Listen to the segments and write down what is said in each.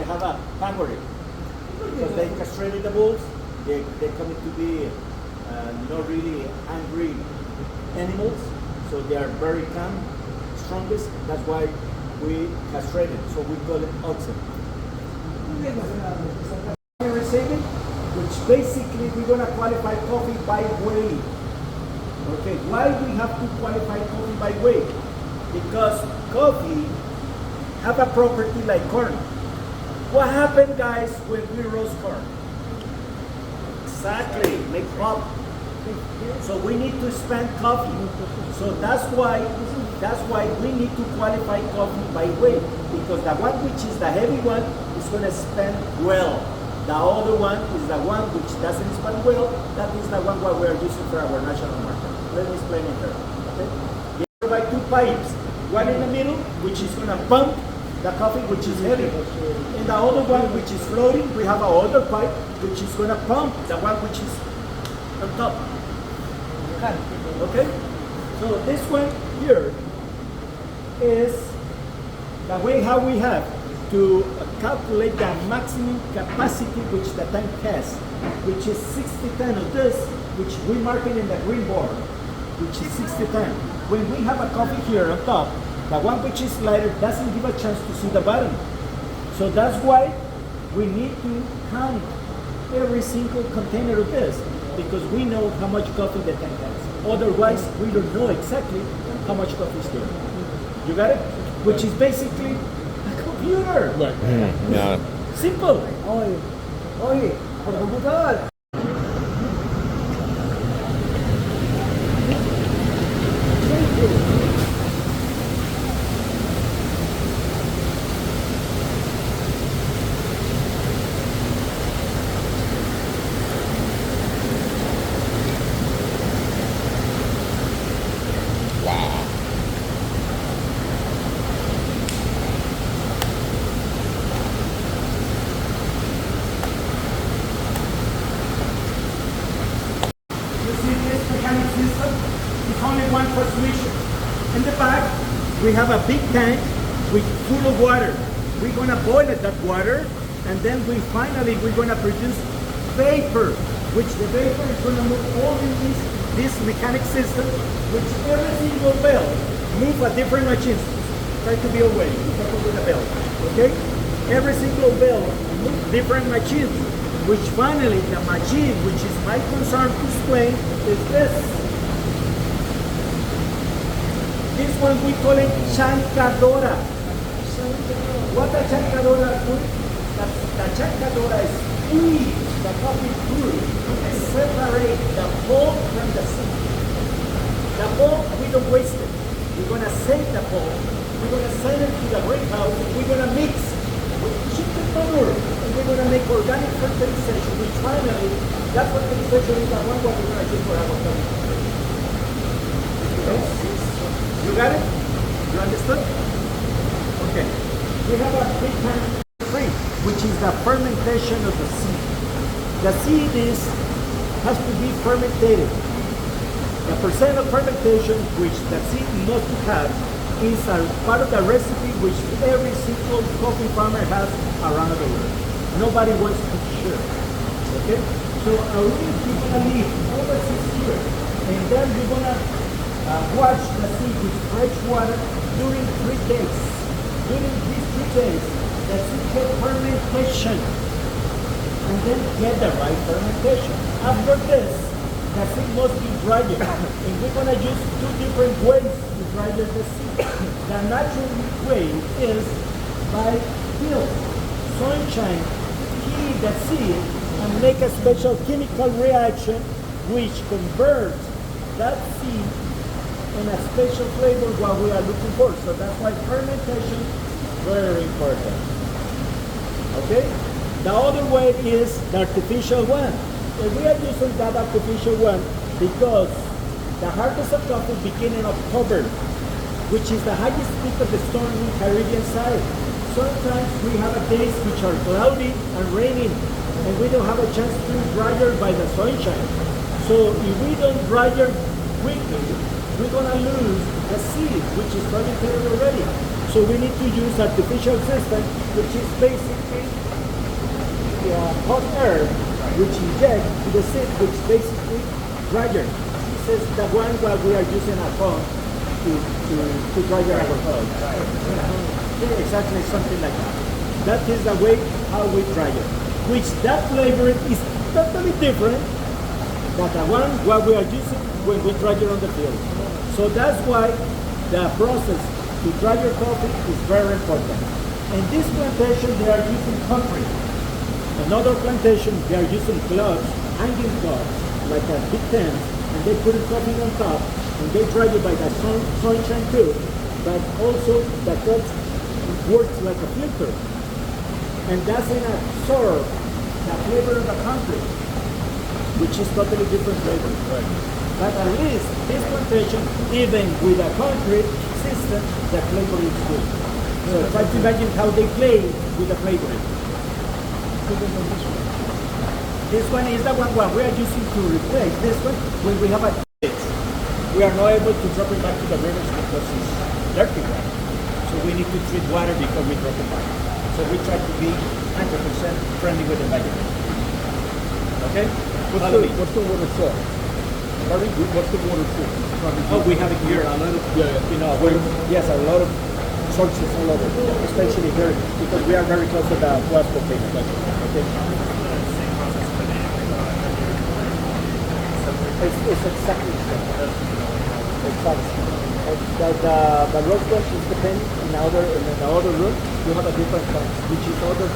have a pangolin. Because they castrated the bulls, they come to be not really angry animals, so they are very calm, strongest. That's why we castrate it, so we call it oxen. Receiving, which basically we're gonna qualify coffee by weight. Okay, why we have to qualify coffee by weight? Because coffee have a property like corn. What happened, guys, when we roast corn? Exactly, make pulp. So we need to spend coffee. So that's why we need to qualify coffee by weight, because the one which is the heavy one is going to spend well. The other one is the one which doesn't spend well. That is the one what we are using for our national market. Let me explain it there. Okay? We provide two pipes, one in the middle, which is going to pump the coffee, which is heavy. And the other one, which is floating, we have another pipe, which is going to pump the one which is on top. Okay? So this one here is the way how we have to calculate the maximum capacity which the tank has, which is 60 of this, which we mark it in the green board, which is 60 When we have a coffee here on top, the one which is lighter doesn't give a chance to see the bottom. So that's why we need to count every single container of this, because we know how much coffee the tank has. Otherwise, we don't know exactly how much coffee is there. You got it? Which is basically a computer. Right. Yeah. Simple. Oye, por computador. In the back, we have a big tank with full of water. We're gonna boil that water, and then we're gonna produce vapor, which the vapor is gonna move all in this mechanic system, which every single bell move a different machine. Try to be away, with a bell, okay? Every single bell move different machines, which finally the machine, which is my concern to explain, is this. This one we call it chancadora. What the chancadora do? The chancadora is squeeze the coffee through and separate the pulp from the seed. The pulp, we don't waste it. We're going to save the pulp. We're going to send it to the greenhouse. We're going to mix with chicken manure. And we're going to make organic fertilization, which finally, that fertilization is the one what we're going to use for our coffee. You got it? You understood? Okay. We have a big tank 3, which is the fermentation of the seed. The seed has to be fermented. The percent of fermentation which the seed must have is a part of the recipe which every single coffee farmer has around the world. Nobody wants to share. Okay? So you're gonna leave over 6 years, and then you're gonna wash the seed with fresh water during 3 days. During these 3 days, the seed get fermentation, and then get the right fermentation. After this, the seed must be dried, and we're gonna use 2 different ways to dry the seed. The natural way is by field, sunshine, heat the seed, and make a special chemical reaction which converts that seed in a special flavor what we are looking for. So that's why fermentation is very important. Okay? The other way is the artificial one. And we are using that artificial one because the harvest of coffee begins in October, which is the highest peak of the storm in Caribbean side. Sometimes we have days which are cloudy and raining, and we don't have a chance to dry it by the sunshine. So if we don't dry it quickly, we're gonna lose the seed, which is fermented already. So we need to use artificial system, which is basically hot air, which inject to the seed, which basically dryer. This is the one that we are using at home to dry our clothes. Exactly something like that. That is the way how we dry it. Which that flavor is totally different than the one what we are using when we dry it on the field. So that's why the process to dry your coffee is very important. In this plantation they are using concrete. Another plantation they are using cloths, hanging cloths, like a big tent, and they put coffee on top and they dry it by the sunshine too. But also the cloth works like a filter. And doesn't absorb the flavor of the concrete, which is totally different flavor. Right. But at least this plantation, even with a concrete system, the flavor is good. So try to imagine how they play with the flavoring. This one is the one we are using to replace this one when we have a we are not able to drop it back to the rivers because it's dirty water. So we need to treat water before we drop it back. So we try to be 100% friendly with the environment. Okay? What's the water for? Sorry? What's the water for? Oh, we have it here. A lot of, you know, yes, a lot of sources all over, especially here, because we are very close to the West Coast. Okay? It's exactly the same. Exactly. The roast brush is depending in the other room, you have a different kind, which is other.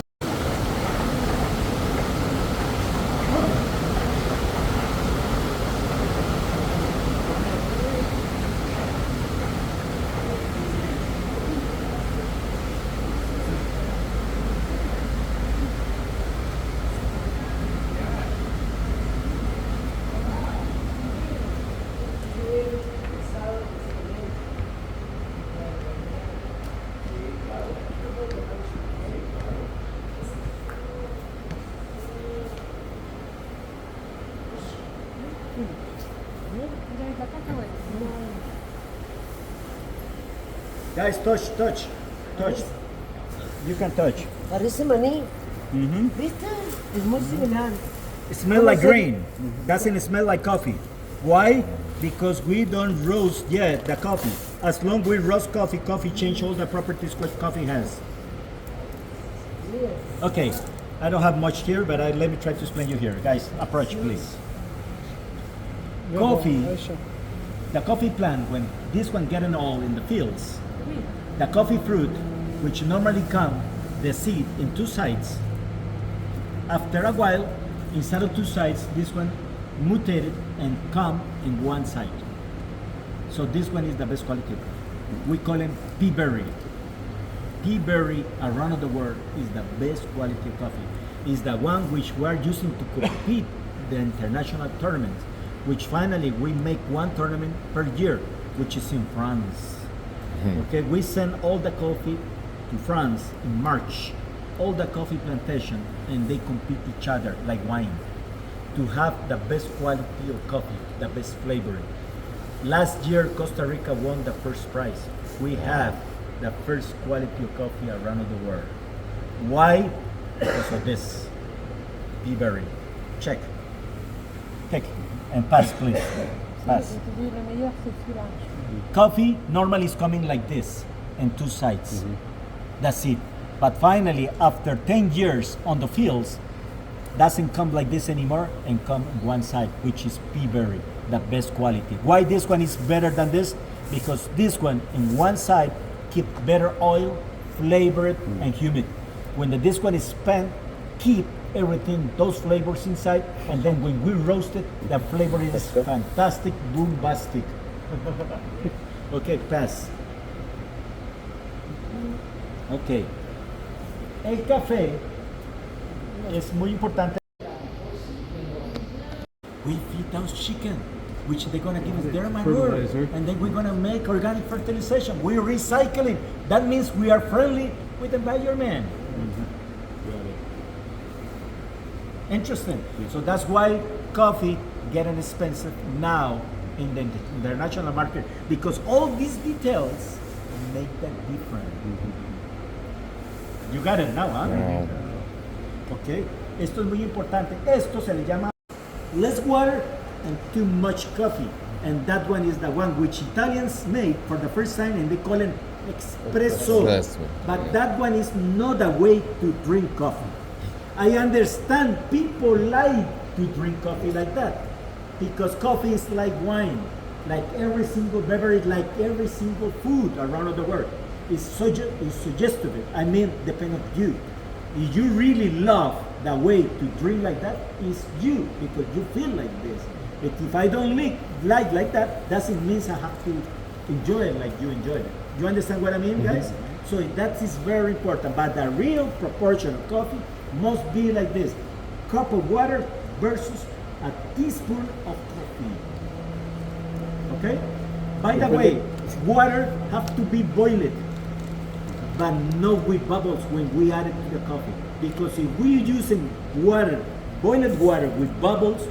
Guys, touch. You can touch. Parece maní. Mm-hmm. ¿Viste? Es muy similar. It smells like grain. Doesn't smell like coffee. Why? Because we don't roast yet the coffee. As long we roast coffee change all the properties what coffee has. Okay, I don't have much here, but let me try to explain you here. Guys, approach please. Coffee, the coffee plant, when this one getting all in the fields, the coffee fruit, which normally come the seed in two sides, after a while, instead of two sides, this one mutated and come in one side. So this one is the best quality. We call him pea berry. Pea berry around the world is the best quality coffee. Is the one which we are using to compete the international tournaments, which finally we make one tournament per year, which is in France. Okay, we send all the coffee to France in March, all the coffee plantation, and they compete each other like wine to have the best quality of coffee, the best flavoring. Last year, Costa Rica won the first prize. We have the first quality of coffee around the world. Why? Because of this. Pea berry. Check. Take and pass, please. Pass. Coffee normally is coming like this, in two sides. That's it. But finally, after 10 years on the fields, doesn't come like this anymore and come one side, which is pea berry, the best quality. Why this one is better than this? Because this one in one side keep better oil, flavored and humid. When this one is spent, keep everything, those flavors inside, and then when we roast it, the flavor is fantastic, bombastic. Okay, pass. Okay. El café es muy importante. We feed those chicken, which they're gonna give us their manure, and then we're gonna make organic fertilization. We're recycling. That means we are friendly with the environment. Interesting. So that's why coffee getting expensive now in the international market, because all these details make that different. You got it now, huh? Okay. Esto es muy importante. Esto se le llama less water and too much coffee. And that one is the one which Italians made for the first time, and they call it espresso. But that one is not a way to drink coffee. I understand people like to drink coffee like that, because coffee is like wine, like every single beverage, like every single food around the world. It's suggestive. I mean, depend on you. If you really love the way to drink like that, it's you, because you feel like this. But if I don't like that, doesn't mean I have to enjoy it like you enjoy it. You understand what I mean, guys? So that is very important. But the real proportion of coffee must be like this: cup of water versus a teaspoon of coffee. Okay? By the way, water have to be boiled, but not with bubbles when we add it to the coffee. Because if we're using water, boiled water with bubbles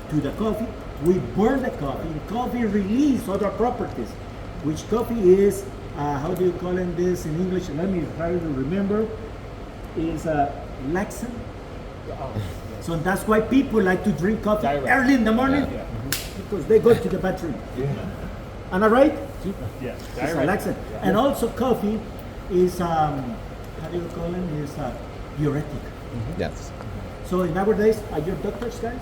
to the coffee, we burn the coffee, and coffee release other properties, which coffee is, how do you call it this in English? Let me try to remember, is laxant. So that's why people like to drink coffee early in the morning, because they go to the bathroom. Am I right? Yeah. It's a laxant. And also coffee is, how do you call it, is diuretic. Yes. So nowadays, are you doctors, guys?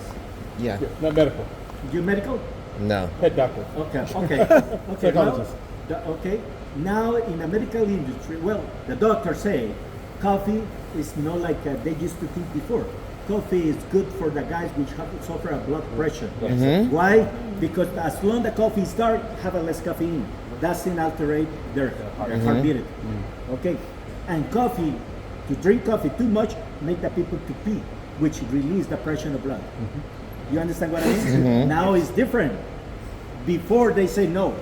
Yeah. Not medical. You medical? No. Pet doctor. Okay. Psychologist. Okay. Now in the medical industry, well, the doctors say coffee is not like they used to think before. Coffee is good for the guys which have suffer a blood pressure. Why? Because as long the coffee is dark, have a less caffeine. Doesn't alter their heartbeat. Okay. And coffee, to drink coffee too much, make the people to pee, which release the pressure of blood. You understand what I mean? Now it's different. Before they say no,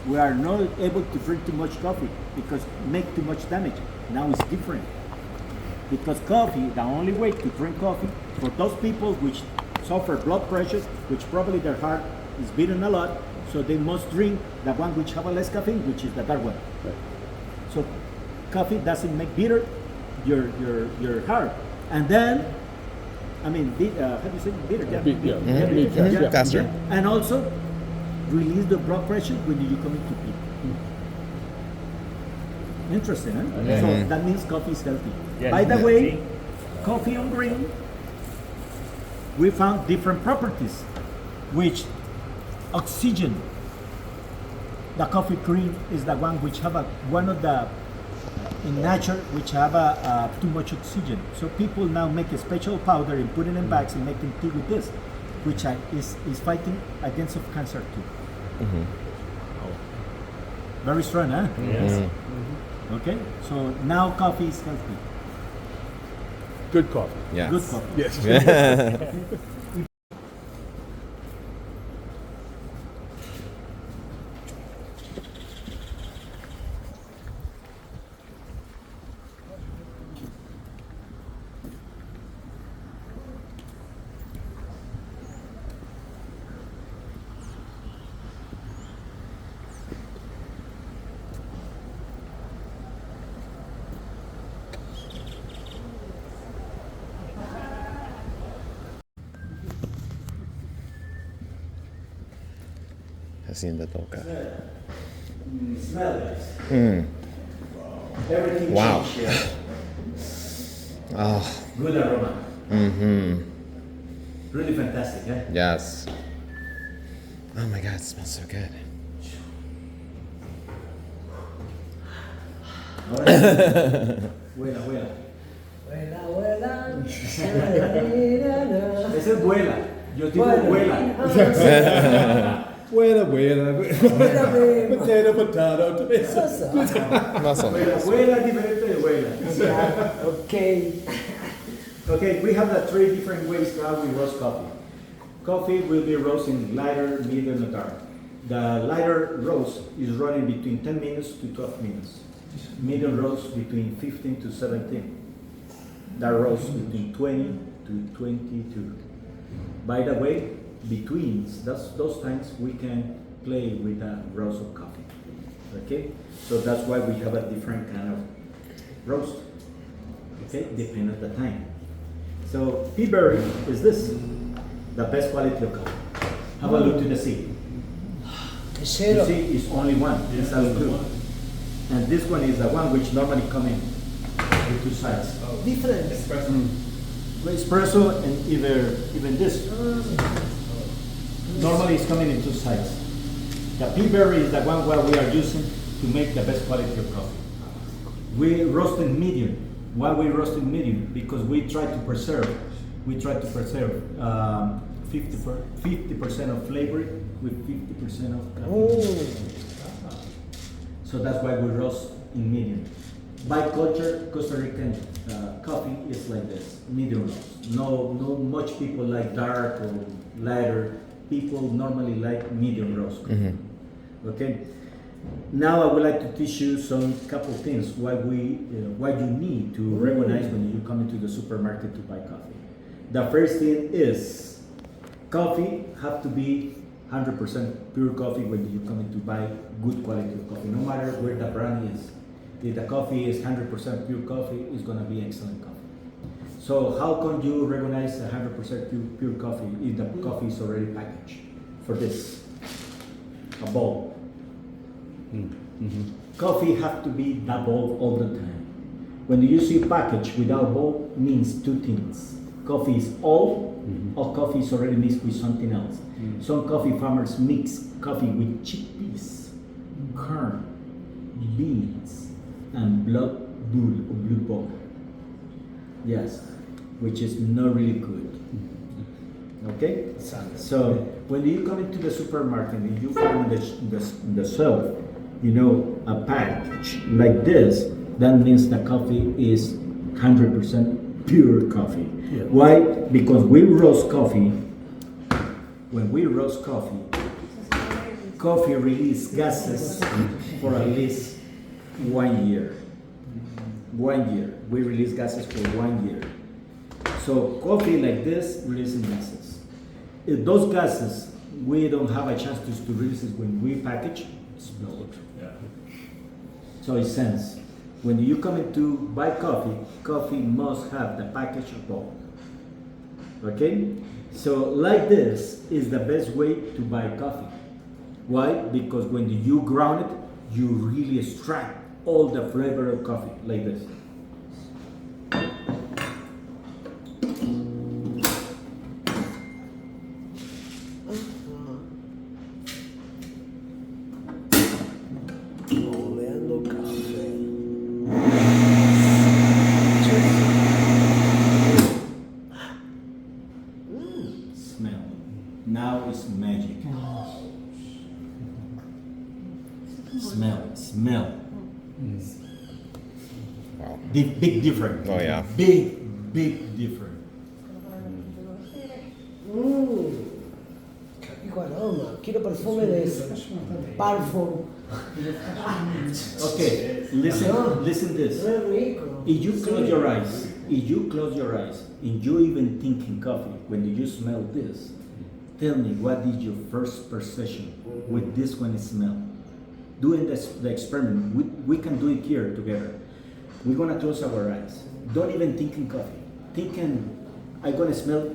we are not able to drink too much coffee because make too much damage. Now it's different. Because coffee, the only way to drink coffee for those people which suffer blood pressure, which probably their heart is beating a lot, so they must drink the one which have a less caffeine, which is the dark one. Right. So coffee doesn't make bitter your heart. And then, I mean, how do you say bitter? Yeah. Faster. And also release the blood pressure when you come into pee. Interesting, huh? So that means coffee is healthy. Yes. By the way, coffee on green, we found different properties, which oxygen. The coffee green is the one which have one of the in nature which have too much oxygen. So people now make a special powder and put it in bags and making tea with this, which is fighting against of cancer too. Very strong, huh? Yes. Okay, so now coffee is healthy. Good coffee. Yes. Good coffee. Yes. Hacienda Doka. Smell this. Everything Wow. changed here. Oh. Good aroma. Really fantastic, eh? Yes. Oh my God, it smells so good. Vuela, vuela. Vuela, vuela. Ese es vuela. Yo digo vuela. Potato, potato, tomato. Muscle. Vuela, vuela diferente de vuela. Okay. Okay, we have the three different ways how we roast coffee. Coffee will be roasting lighter, medium, and dark. The lighter roast is running between 10 minutes to 12 minutes. Medium roast between 15 to 17. That roast between 20 to 22. By the way, between those times we can play with a roast of coffee. Okay, so that's why we have a different kind of roast. Okay, depending on the time. So pea berry is this, the best quality of coffee. Have a look to the seed. You Cero. see, it's only one. It's only two. And this one is the one which normally come in with two sides. Different. Espresso and even this. Normally it's coming in two sides. The pea berry is the one where we are using to make the best quality of coffee. We roast in medium. Why we roast in medium? Because we try to preserve 50% of flavor with 50% of caffeine. Oh. So that's why we roast in medium. By culture, Costa Rican coffee is like this, medium roast. No much people like dark or lighter. People normally like medium roast. Okay. Now I would like to teach you some couple things why you need to recognize when you come into the supermarket to buy coffee. The first thing is coffee have to be 100% pure coffee when you come in to buy good quality of coffee. No matter where the brand is, if the coffee is 100% pure coffee, it's gonna be excellent coffee. So how can you recognize 100% pure coffee if the coffee is already packaged? For this, a bowl. Coffee have to be double all the time. When you see package without bowl, means two things. Coffee is old, or coffee is already mixed with something else. Some coffee farmers mix coffee with chickpeas, corn, beans, and blue ball. Yes, which is not really good. Okay? So when you come into the supermarket and you find the shelf, a package like this, that means the coffee is 100% pure coffee. Yeah. Why? Because we roast coffee. When we roast coffee, coffee release gases for at least 1 year. 1 year. We release gases for 1 year. So coffee like this releasing gases. If those gases we don't have a chance to release it when we package, it's bloated. Yeah. So it sense. When you come in to buy coffee, coffee must have the package above. Okay? So like this is the best way to buy coffee. Why? Because when you ground it, you really extract all the flavor of coffee like this. Oleando café. Smell. Now it's magic. Smell. Wow. Big difference. Oh, yeah. Big difference. Rico aroma. Quiero perfume de eso. Parfum. Okay, listen this. Re rico. If you close your eyes, and you even thinking coffee, when you smell this, tell me what is your first perception with this when it smell? Doing the experiment, we can do it here together. We're gonna close our eyes. Don't even think in coffee. Thinking, I'm gonna smell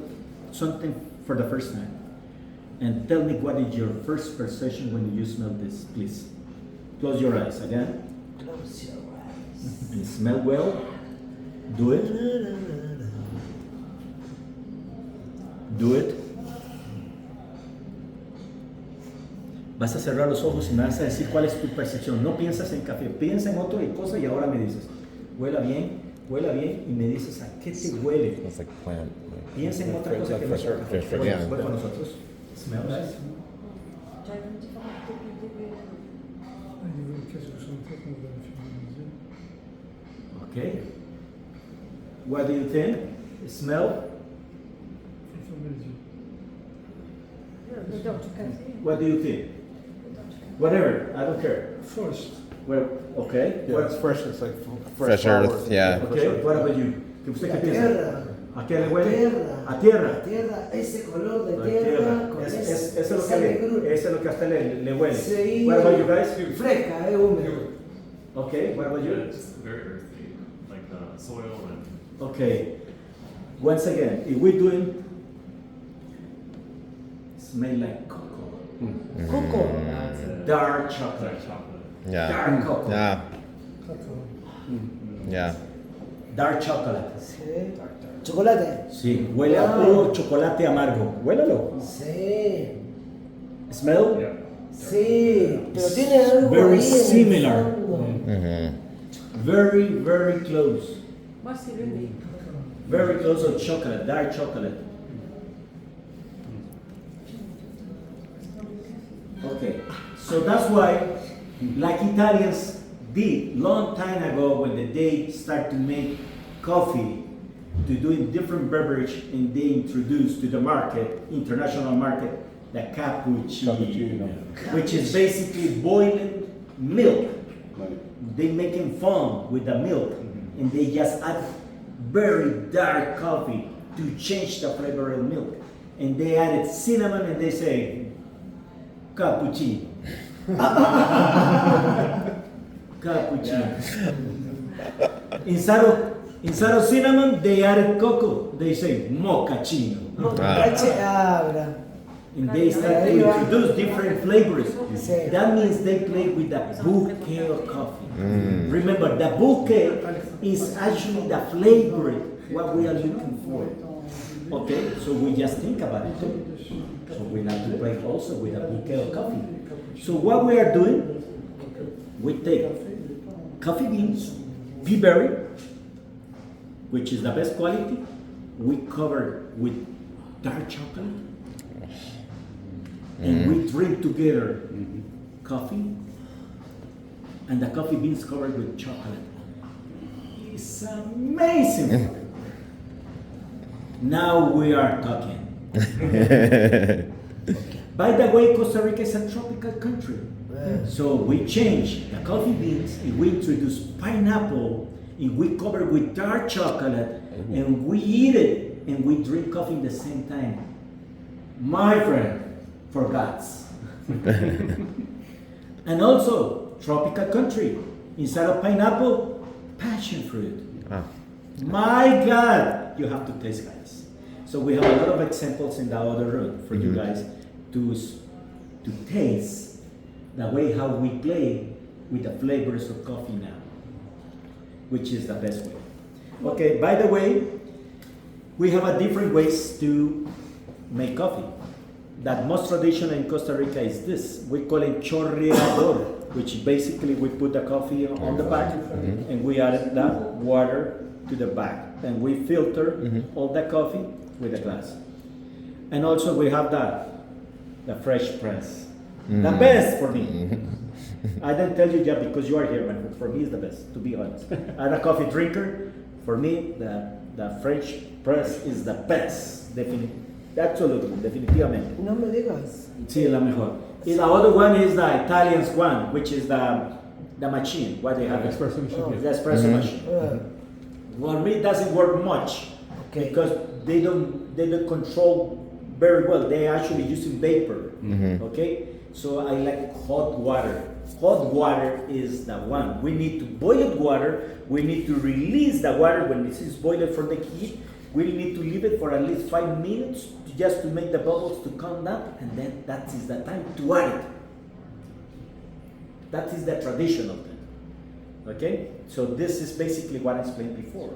something for the first time. And tell me what is your first perception when you smell this, please. Close your eyes again. Close your eyes. And smell well. Do it. Do it. Vas a cerrar los ojos y me vas a decir cuál es tu percepción. No piensas en café, piensa en otra cosa y ahora me dices, huela bien y me dices a qué te huele. It's like plant. Piensa en otra cosa que no sea café. Fish, yeah. Bueno, con nosotros. Smell nice. Okay. What do you think? Smell? What do you think? Whatever, I don't care. First. Well, okay. Yeah, it's fresh. It's like Fresh flowers. earth, yeah. Okay, what about you? ¿Usted qué piensa? Tierra. ¿A qué le huele? Tierra. A tierra. Tierra, ese color de La tierra. tierra. Con Eso es ese lo que again. Ese es lo que a usted le huele. Sí. What about you guys? Fresca, húmeda. Okay, what about Yeah, you? it's very earthy, like the soil and Okay. Once again, if we're doing smell like cocoa, Coco. dark dark chocolate, chocolate. Yeah. dark cocoa, Yeah. Yeah. dark chocolate. Sí. Chocolate. Sí, huele a puro chocolate amargo. Huélalo. Sí. Smell? Yeah. Sí. Pero tiene algo Very ahí en el similar. fondo. Very, very close. Más sirve. Very close to chocolate, dark chocolate. Okay, so that's why, like Italians did long time ago when they start to make coffee, to doing different beverage, and they introduced to the market, international market, the cappuccino, which is basically boiling milk. They making foam with the milk, and they just add very dark coffee to change the flavor of milk. And they added cinnamon, and they say cappuccino. Cappuccino. Instead of cinnamon, they added cocoa. They say mochaccino. Cache abra. And they start to introduce different flavors. Sí. That means they play with the bouquet of coffee. Remember, the bouquet is actually the flavor, what we are looking for. Okay, so we just think about it too. So we have to play also with a bouquet of coffee. So what we are doing, we take coffee beans, pea berry, which is the best quality. We cover with dark chocolate. And we drink together coffee, and the coffee beans covered with chocolate. It's amazing. Now we are talking. By the way, Costa Rica is a tropical country. So we change the coffee beans, and we introduce pineapple, and we cover with dark chocolate, and we eat it, and we drink coffee at the same time. My friend, for gods. And also, tropical country. Instead of pineapple, passion fruit. My God, you have to taste, guys. So we have a lot of examples in the other room for you guys to taste the way how we play with the flavors of coffee now, which is the best way. Okay, by the way, we have a different ways to make coffee. That most traditional in Costa Rica is this. We call it chorreador, which basically we put the coffee on the back and we add the water to the back, and we filter all the coffee with a glass. And also we have the fresh press, the best for me. I don't tell you just because you are here, man. For me, it's the best, to be honest. I'm a coffee drinker. For me, the French press is the best, absolutely, definitivamente. No me digas. Sí, es la mejor. Y the other one is the Italian's one, which is the machine, what they have. Espresso machine. The espresso machine. For me, it doesn't work much Okay. because they don't control very well. They're actually using vapor. Okay, so I like hot water. Hot water is the one. We need to boil water. We need to release the water when this is boiled from the heat. We need to leave it for at least 5 minutes just to make the bubbles to come down, and then that is the time to add it. That is the traditional thing. Okay, so this is basically what I explained before.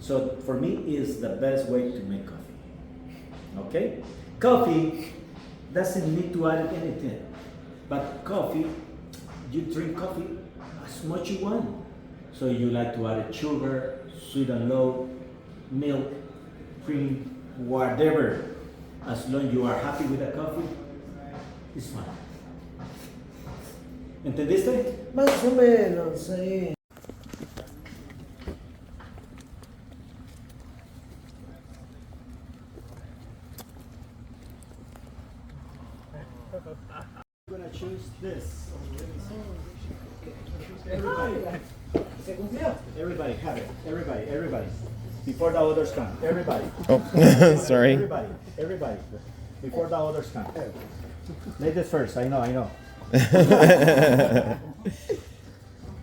So for me, is the best way to make coffee. Okay, coffee doesn't need to add anything, but coffee, you drink coffee as much you want. So you like to add sugar, sweet and low, milk, cream, whatever. As long as you are happy with the coffee, it's fine. ¿Entendiste? Más o menos, sí. I'm gonna choose this. Everybody, ¿Se cumplió? everybody, have it. Everybody. Before the others come. Everybody. Oh, sorry. Everybody. before the others come. Ladies first, I know.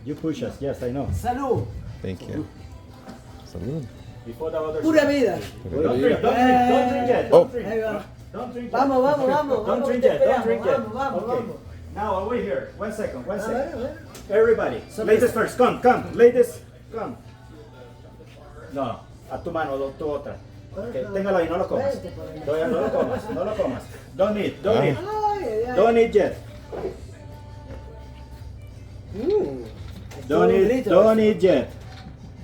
You push us, yes, I know. Salud. Thank you. Salud. Before the others Pura come. vida. Don't drink yet, Oh. don't drink. Ahí va. Don't drink yet. Vamos, vamos, vamos. Don't vamos, drink te yet, don't esperamos, drink yet. Vamos, vamos, Okay. vamos. Now over here, one second. A ver, a ver. Everybody, ladies first, come, ladies, come. No, a tu mano, tu otra. Okay, téngalo ahí, no lo comas. Todavía no lo comas. Don't eat. Ay, ay, ay. Don't eat yet. Don't eat yet.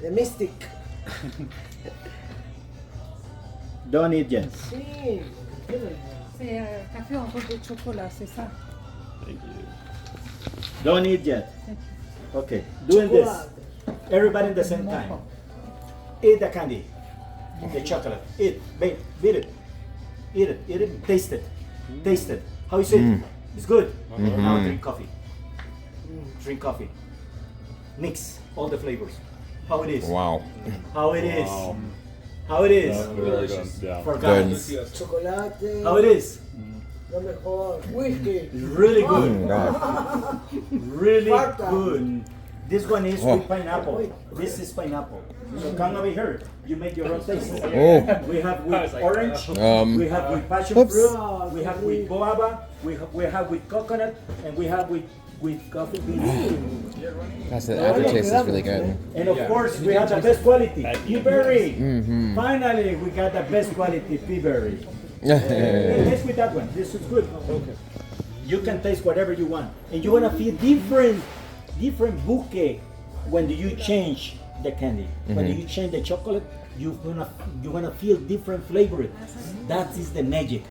The Mystic. Don't eat yet. Sí. C'est café en robe de chocolat, c'est ça. Don't eat yet. Okay, doing this. Everybody at the same time. Eat the candy. The chocolate. Eat. Beat it. Eat it. Taste it. How is it? It's good. Now drink coffee. Drink coffee. Mix all the flavors. How it is. Wow. How it is. How it is. Very good. Yeah. For Good. guys. Chocolate. How it is. Lo mejor. Whisky. It's really good. God. Really Farta. good. This one is Oh. with pineapple. This is pineapple. So come over here. You make your own taste. Oh. We have with orange. We have with passion Oops. fruit. We have with guava. We have with coconut, and we have with coffee beans. Gosh, the aftertaste is really good. And of course, we have the best quality, pea berry. Finally, we got the best quality pea berry. Taste with that one. This is good. Okay. You can taste whatever you want, and you wanna feel different bouquet when you change the candy. When you change the chocolate, you're gonna feel different flavor. That is the magic.